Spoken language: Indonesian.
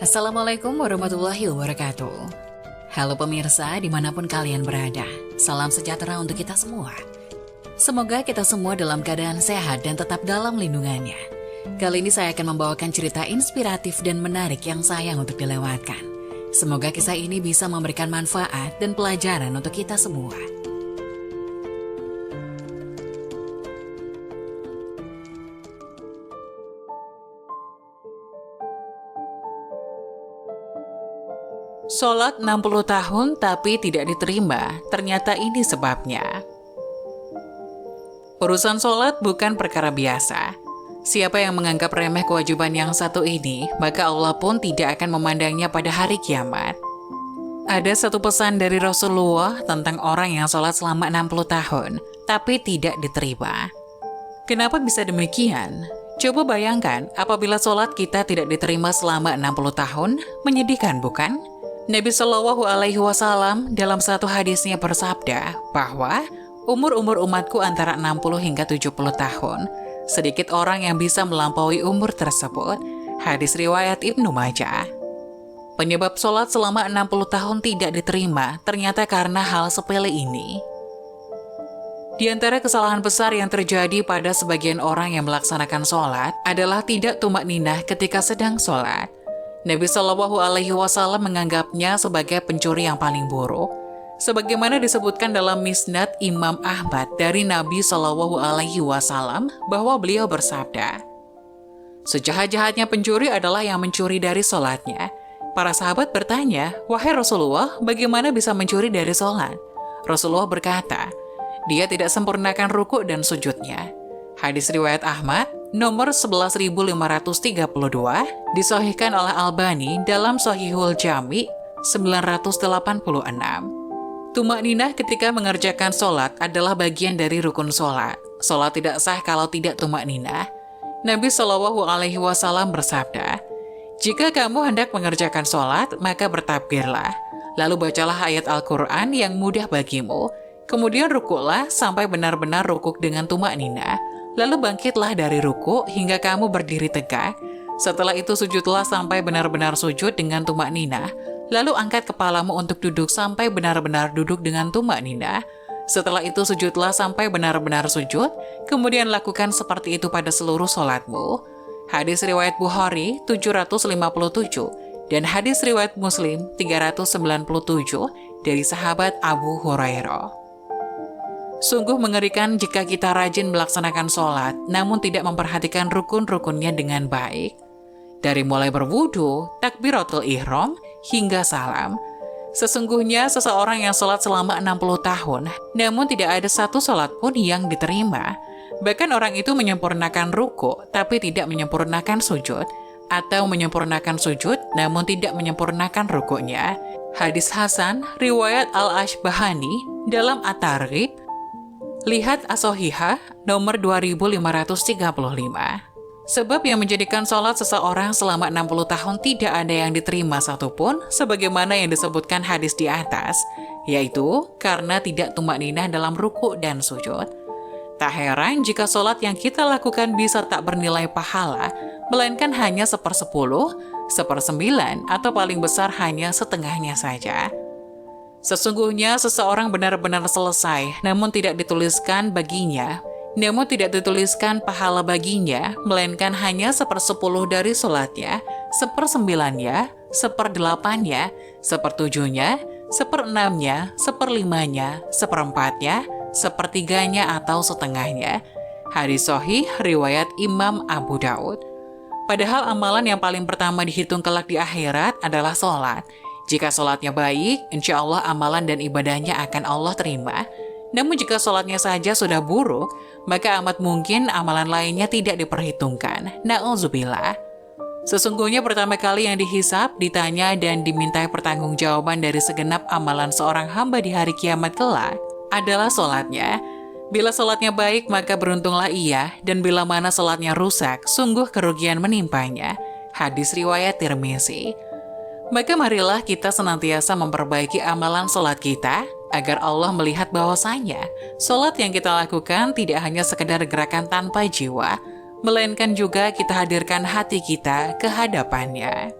Assalamualaikum warahmatullahi wabarakatuh. Halo pemirsa dimanapun kalian berada, salam sejahtera untuk kita semua. Semoga kita semua dalam keadaan sehat dan tetap dalam lindungannya. Kali ini saya akan membawakan cerita inspiratif dan menarik yang sayang untuk dilewatkan. Semoga kisah ini bisa memberikan manfaat dan pelajaran untuk kita semua. Sholat 60 tahun tapi tidak diterima, ternyata ini sebabnya. Urusan sholat bukan perkara biasa. Siapa yang menganggap remeh kewajiban yang satu ini, maka Allah pun tidak akan memandangnya pada hari kiamat. Ada satu pesan dari Rasulullah tentang orang yang sholat selama 60 tahun, tapi tidak diterima. Kenapa bisa demikian? Coba bayangkan, apabila sholat kita tidak diterima selama 60 tahun, menyedihkan bukan? Nabi Shallallahu Alaihi Wasallam dalam satu hadisnya bersabda bahwa umur umatku antara 60 hingga 70 tahun. Sedikit orang yang bisa melampaui umur tersebut. Hadis riwayat Ibnu Majah. Penyebab sholat selama 60 tahun tidak diterima ternyata karena hal sepele ini. Di antara kesalahan besar yang terjadi pada sebagian orang yang melaksanakan sholat adalah tidak tumak ninah ketika sedang sholat. Nabi Shallallahu Alaihi Wasallam menganggapnya sebagai pencuri yang paling buruk. Sebagaimana disebutkan dalam Misnad Imam Ahmad dari Nabi Shallallahu Alaihi Wasallam bahwa beliau bersabda, sejahat-jahatnya pencuri adalah yang mencuri dari sholatnya. Para sahabat bertanya, wahai Rasulullah, bagaimana bisa mencuri dari sholat? Rasulullah berkata, dia tidak sempurnakan ruku' dan sujudnya. Hadis riwayat Ahmad nomor 11.532 disahihkan oleh Albani dalam Shahihul Jami 986. Tumak ninah ketika mengerjakan sholat adalah bagian dari rukun sholat. Sholat tidak sah kalau tidak tumak ninah. Nabi Shallallahu Alaihi Wasallam bersabda, jika kamu hendak mengerjakan sholat, maka bertakbirlah. Lalu bacalah ayat Al-Quran yang mudah bagimu. Kemudian rukuklah sampai benar-benar rukuk dengan tumak ninah. Lalu bangkitlah dari ruku hingga kamu berdiri tegak. Setelah itu sujudlah sampai benar-benar sujud dengan tumak ninah. Lalu angkat kepalamu untuk duduk sampai benar-benar duduk dengan tumak ninah. Setelah itu sujudlah sampai benar-benar sujud. Kemudian lakukan seperti itu pada seluruh sholatmu. Hadis riwayat Bukhari 757 dan hadis riwayat Muslim 397 dari sahabat Abu Hurairah. Sungguh mengerikan jika kita rajin melaksanakan sholat, namun tidak memperhatikan rukun-rukunnya dengan baik. Dari mulai berwudu, takbiratul ihram, hingga salam. Sesungguhnya seseorang yang sholat selama 60 tahun, namun tidak ada satu sholat pun yang diterima. Bahkan orang itu menyempurnakan ruku, tapi tidak menyempurnakan sujud. Atau menyempurnakan sujud, namun tidak menyempurnakan rukuknya. Hadis Hasan, riwayat Al-Ashbahani, dalam At-Targhib, lihat As-Sahihah nomor 2535. Sebab yang menjadikan sholat seseorang selama 60 tahun tidak ada yang diterima satupun, sebagaimana yang disebutkan hadis di atas, yaitu karena tidak tumak ninah dalam ruku' dan sujud. Tak heran jika sholat yang kita lakukan bisa tak bernilai pahala, melainkan hanya 1/10, 1/9, atau paling besar hanya setengahnya saja. Sesungguhnya seseorang benar-benar selesai, namun tidak dituliskan pahala baginya, melainkan hanya 1/10 dari sholatnya, 1/9-nya, 1/8-nya, 1/7-nya, 1/6-nya, 1/5-nya, 1/4-nya, 1/3-nya atau setengahnya. Hadis sahih riwayat Imam Abu Daud. Padahal amalan yang paling pertama dihitung kelak di akhirat adalah sholat. Jika sholatnya baik, insya Allah amalan dan ibadahnya akan Allah terima. Namun jika sholatnya saja sudah buruk, maka amat mungkin amalan lainnya tidak diperhitungkan. Na'udzubillah. Sesungguhnya pertama kali yang dihisab, ditanya dan dimintai pertanggungjawaban dari segenap amalan seorang hamba di hari kiamat kelak adalah sholatnya. Bila sholatnya baik, maka beruntunglah ia, dan bila mana sholatnya rusak, sungguh kerugian menimpanya. Hadis riwayat Tirmizi. Maka marilah kita senantiasa memperbaiki amalan sholat kita, agar Allah melihat bahwasanya sholat yang kita lakukan tidak hanya sekedar gerakan tanpa jiwa, melainkan juga kita hadirkan hati kita ke hadapannya.